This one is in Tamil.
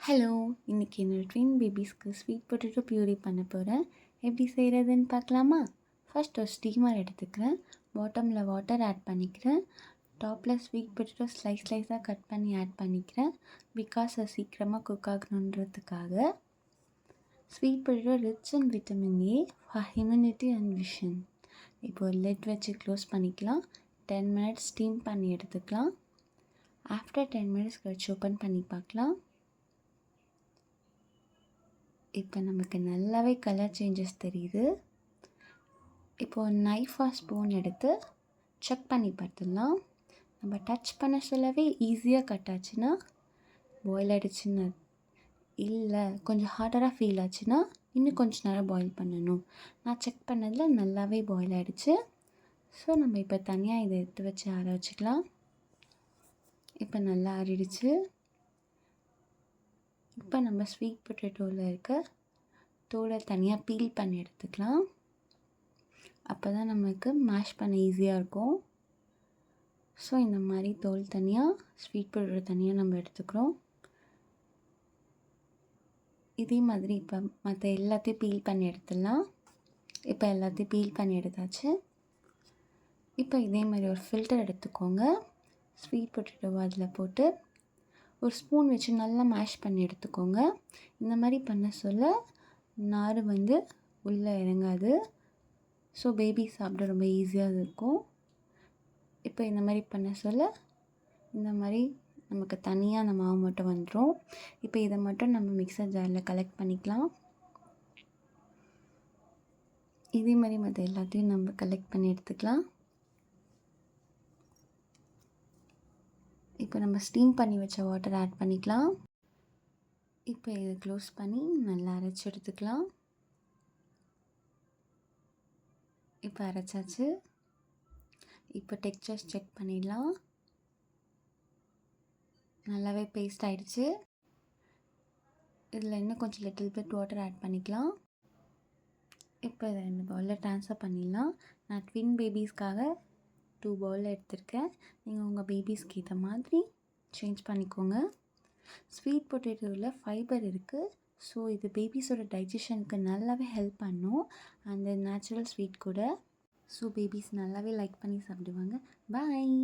ஹலோ! இன்றைக்கி என்னோடய ட்வின் பேபிஸ்க்கு ஸ்வீட் பொட்டேட்டோ ப்யூரி பண்ண போகிறேன். எப்படி செய்கிறதுன்னு பார்க்கலாமா? ஃபர்ஸ்ட் ஒரு ஸ்டீமர் எடுத்துக்கிறேன். பாட்டமில் வாட்டர் ஆட் பண்ணிக்கிறேன். டாப்பில் ஸ்வீட் பொட்டேட்டோ ஸ்லைஸாக கட் பண்ணி ஆட் பண்ணிக்கிறேன். பிகாஸ் அது சீக்கிரமாக குக் ஆகணுன்றதுக்காக. Sweet potato rich in vitamin A for immunity and vision. இப்போது லெட் வச்சு க்ளோஸ் பண்ணிக்கலாம். 10 மினிட்ஸ் ஸ்டீம் பண்ணி எடுத்துக்கலாம். ஆஃப்டர் 10 மினிட்ஸ் கழிச்சு ஓப்பன் பண்ணி பார்க்கலாம். இப்போ நமக்கு நல்லாவே கலர் சேஞ்சஸ் தெரியுது. இப்போது நைஃப் ஆர் ஸ்பூன் எடுத்து செக் பண்ணி பார்த்துடலாம். நம்ம டச் பண்ண சொல்லவே ஈஸியாக கட் ஆச்சுன்னா பாயில் ஆகிடுச்சுன்னு, இல்லை கொஞ்சம் ஹார்டராக ஃபீல் ஆச்சுன்னா இன்னும் கொஞ்சம் நேரம் பாயில் பண்ணணும். நான் செக் பண்ணதில் நல்லாவே பாயில் ஆகிடுச்சு. ஸோ நம்ம இப்போ தனியாக இதை எடுத்து வச்சு ஆற வச்சுக்கலாம். இப்போ நல்லா ஆறிடுச்சு. இப்போ நம்ம ஸ்வீட் பொட்டேட்டோவில் இருக்க தோலை தனியாக பீல் பண்ணி எடுத்துக்கலாம். அப்போ தான் நமக்கு மேஷ் பண்ண ஈஸியாக இருக்கும். ஸோ இந்த மாதிரி தோல் தனியாக, ஸ்வீட் பொட்டேட்டோ தனியாக நம்ம எடுத்துக்கிறோம். இதே மாதிரி இப்போ மற்ற எல்லாத்தையும் பீல் பண்ணி எடுத்துடலாம். இப்போ எல்லாத்தையும் பீல் பண்ணி எடுத்தாச்சு. இப்போ இதே மாதிரி ஒரு ஃபில்டர் எடுத்துக்கோங்க. ஸ்வீட் பொட்டேட்டோவை அதில் போட்டு ஒரு ஸ்பூன் வச்சு நல்லா மேஷ் பண்ணி எடுத்துக்கோங்க. இந்த மாதிரி பண்ண சொல்ல நார் உள்ளே இறங்காது. ஸோ பேபி சாப்பிட ரொம்ப ஈஸியாக இருக்கும். இப்போ இந்த மாதிரி பண்ண சொல்ல இந்த மாதிரி நமக்கு தனியாக அந்த மாவு மட்டும் வந்துடும். இப்போ இதை மட்டும் நம்ம மிக்சர் ஜாரில் கலெக்ட் பண்ணிக்கலாம். இதே மாதிரி மற்ற எல்லாத்தையும் நம்ம கலெக்ட் பண்ணி எடுத்துக்கலாம். இப்போ நம்ம ஸ்டீம் பண்ணி வச்ச வாட்டர் ஆட் பண்ணிக்கலாம். இப்போ இதை க்ளோஸ் பண்ணி நல்லா அரைச்சி எடுத்துக்கலாம். இப்போ அரைச்சாச்சு. இப்போ டெக்ஸ்சர்ஸ் செக் பண்ணிடலாம். நல்லாவே பேஸ்ட் ஆகிடுச்சு. இதில் இன்னும் கொஞ்சம் லிட்டில் பிட் வாட்டர் ஆட் பண்ணிக்கலாம். இப்போ இதை 2 பவுலில் ட்ரான்ஸ்ஃபர் பண்ணிடலாம். நான் ட்வின் பேபிஸ்க்காக 2 பவுலில் எடுத்திருக்கேன். நீங்கள் உங்கள் பேபிஸ்க்கு ஏற்ற மாதிரி சேஞ்ச் பண்ணிக்கோங்க. ஸ்வீட் பொட்டேட்டோவில் ஃபைபர் இருக்குது. ஸோ இது பேபிஸோட டைஜஷனுக்கு நல்லாவே ஹெல்ப் பண்ணும். அந்த நேச்சுரல் ஸ்வீட் கூட. ஸோ பேபிஸ் நல்லாவே லைக் பண்ணி சாப்பிடுவாங்க. பாய்.